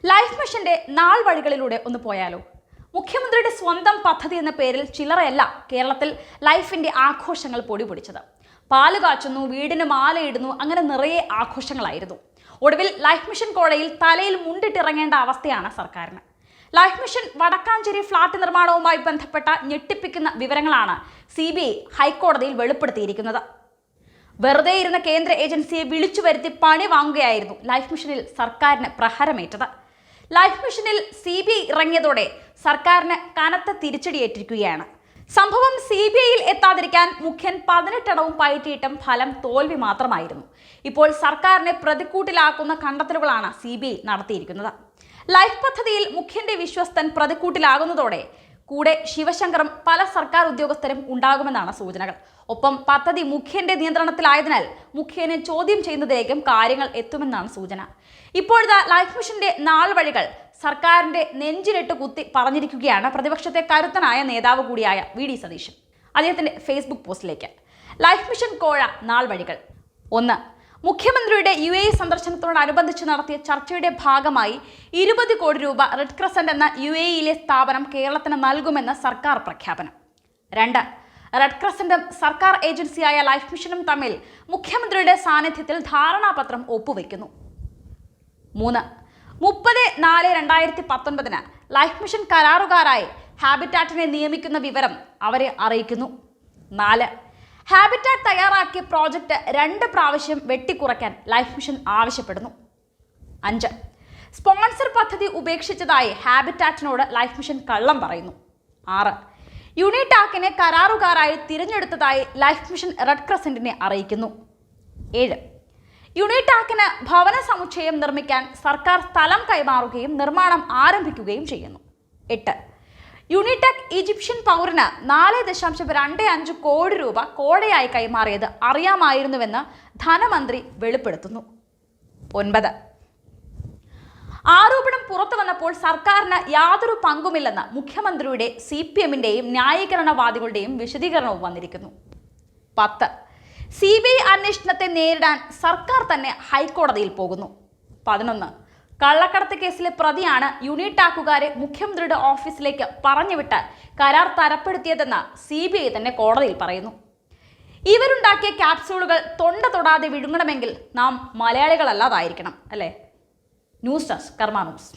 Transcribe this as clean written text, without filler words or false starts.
Life മിഷന്റെ നാൾ വഴികളിലൂടെ ഒന്ന് പോയാലോ? മുഖ്യമന്ത്രിയുടെ സ്വന്തം പദ്ധതി എന്ന പേരിൽ ചില്ലറയല്ല കേരളത്തിൽ ലൈഫിന്റെ ആഘോഷങ്ങൾ പൊടിപൊടിച്ചത്. പാല് കാച്ചുന്നു, വീടിന് മാലയിടുന്നു, അങ്ങനെ നിറയെ ആഘോഷങ്ങളായിരുന്നു. ഒടുവിൽ ലൈഫ് മിഷൻ കോഴയിൽ തലയിൽ മുണ്ടിട്ടിറങ്ങേണ്ട അവസ്ഥയാണ് സർക്കാരിന്. ലൈഫ് മിഷൻ വടക്കാഞ്ചേരി ഫ്ളാറ്റ് നിർമ്മാണവുമായി ബന്ധപ്പെട്ട ഞെട്ടിപ്പിക്കുന്ന വിവരങ്ങളാണ് CBI ഹൈക്കോടതിയിൽ വെളിപ്പെടുത്തിയിരിക്കുന്നത്. വെറുതെ ഇരുന്ന കേന്ദ്ര ഏജൻസിയെ വിളിച്ചു വരുത്തി പണി വാങ്ങുകയായിരുന്നു ലൈഫ് മിഷനിൽ സർക്കാരിന് പ്രഹരമേറ്റത്. ലൈഫ് മിഷനിൽ CBI ഇറങ്ങിയതോടെ സർക്കാരിന് കനത്ത തിരിച്ചടിയേറ്റിരിക്കുകയാണ്. സംഭവം CBIയിൽ എത്താതിരിക്കാൻ മുഖ്യൻ 18 അടവും പയറ്റിയിട്ടും ഫലം തോൽവി മാത്രമായിരുന്നു. ഇപ്പോൾ സർക്കാരിനെ പ്രതിക്കൂട്ടിലാക്കുന്ന കണ്ടെത്തലുകളാണ് CBI നടത്തിയിരിക്കുന്നത്. ലൈഫ് പദ്ധതിയിൽ മുഖ്യന്റെ വിശ്വസ്തൻ പ്രതിക്കൂട്ടിലാകുന്നതോടെ കൂടെ ശിവശങ്കറും പല സർക്കാർ ഉദ്യോഗസ്ഥരും ഉണ്ടാകുമെന്നാണ് സൂചനകൾ. ഒപ്പം പദ്ധതി മുഖ്യന്റെ നിയന്ത്രണത്തിലായതിനാൽ മുഖ്യനെ ചോദ്യം ചെയ്യുന്നതിലേക്കും കാര്യങ്ങൾ എത്തുമെന്നാണ് സൂചന. ഇപ്പോഴത്തെ ലൈഫ് മിഷന്റെ നാൾ വഴികൾ സർക്കാരിന്റെ നെഞ്ചിലിട്ട് കുത്തി പറഞ്ഞിരിക്കുകയാണ് പ്രതിപക്ഷത്തെ കരുത്തനായ നേതാവ് കൂടിയായ VD സതീശൻ. അദ്ദേഹത്തിന്റെ ഫേസ്ബുക്ക് പോസ്റ്റിലേക്ക് ലൈഫ് മിഷൻ കോഴ നാൾ വഴികൾ. 1. മുഖ്യമന്ത്രിയുടെ UAE സന്ദർശനത്തോടനുബന്ധിച്ച് നടത്തിയ ചർച്ചയുടെ ഭാഗമായി 20 കോടി രൂപ റെഡ് ക്രസന്റ് എന്ന UAEയിലെ സ്ഥാപനം കേരളത്തിന് നൽകുമെന്ന സർക്കാർ പ്രഖ്യാപനം. 2. റെഡ് ക്രസന്റും സർക്കാർ ഏജൻസിയായ ലൈഫ് മിഷനും തമ്മിൽ മുഖ്യമന്ത്രിയുടെ സാന്നിധ്യത്തിൽ ധാരണാപത്രം ഒപ്പുവെക്കുന്നു. 3. 30/4/2019 ലൈഫ് മിഷൻ കരാറുകാരായി ഹാബിറ്റാറ്റിനെ നിയമിക്കുന്ന വിവരം അവരെ അറിയിക്കുന്നു. 4. ഹാബിറ്റാറ്റ് തയ്യാറാക്കിയ പ്രോജക്റ്റ് 2 പ്രാവശ്യം വെട്ടിക്കുറയ്ക്കാൻ ലൈഫ് മിഷൻ ആവശ്യപ്പെടുന്നു. 5. സ്പോൺസർ പദ്ധതി ഉപേക്ഷിച്ചതായി ഹാബിറ്റാറ്റിനോട് ലൈഫ് മിഷൻ കള്ളം പറയുന്നു. 6. യൂണിടാക്കിനെ കരാറുകാരായി തിരഞ്ഞെടുത്തതായി ലൈഫ് മിഷൻ റെഡ് ക്രസന്റിനെ അറിയിക്കുന്നു. 7. യൂണിടാക്കിന് ഭവന സമുച്ചയം നിർമ്മിക്കാൻ സർക്കാർ സ്ഥലം കൈമാറുകയും നിർമ്മാണം ആരംഭിക്കുകയും ചെയ്യുന്നു. 8. യൂണിടാക് ഈജിപ്ഷ്യൻ പൗരന് 4.25 കോടി രൂപ കോഴയായി കൈമാറിയത് അറിയാമായിരുന്നുവെന്ന് ധനമന്ത്രി വെളിപ്പെടുത്തുന്നു. 9. ആരോപണം പുറത്തു വന്നപ്പോൾ സർക്കാരിന് യാതൊരു പങ്കുമില്ലെന്ന് മുഖ്യമന്ത്രിയുടെ CPMന്റെയും ന്യായീകരണവാദികളുടെയും വിശദീകരണവും വന്നിരിക്കുന്നു. 10. CBI അന്വേഷണത്തെ നേരിടാൻ സർക്കാർ തന്നെ ഹൈക്കോടതിയിൽ പോകുന്നു. 11. കള്ളക്കടത്ത് കേസിലെ പ്രതിയാണ് യൂണിടാക്കുകാരെ മുഖ്യമന്ത്രിയുടെ ഓഫീസിലേക്ക് പറഞ്ഞുവിട്ട് കരാർ തരപ്പെടുത്തിയതെന്ന് CBI തന്നെ കോടതിയിൽ പറയുന്നു. ഇവരുണ്ടാക്കിയ ക്യാപ്സ്യൂളുകൾ തൊണ്ട തൊടാതെ വിഴുങ്ങണമെങ്കിൽ നാം മലയാളികളല്ലാതായിരിക്കണം, അല്ലേ? ന്യൂസ് ഡെസ്ക് കർമ്മ ന്യൂസ്.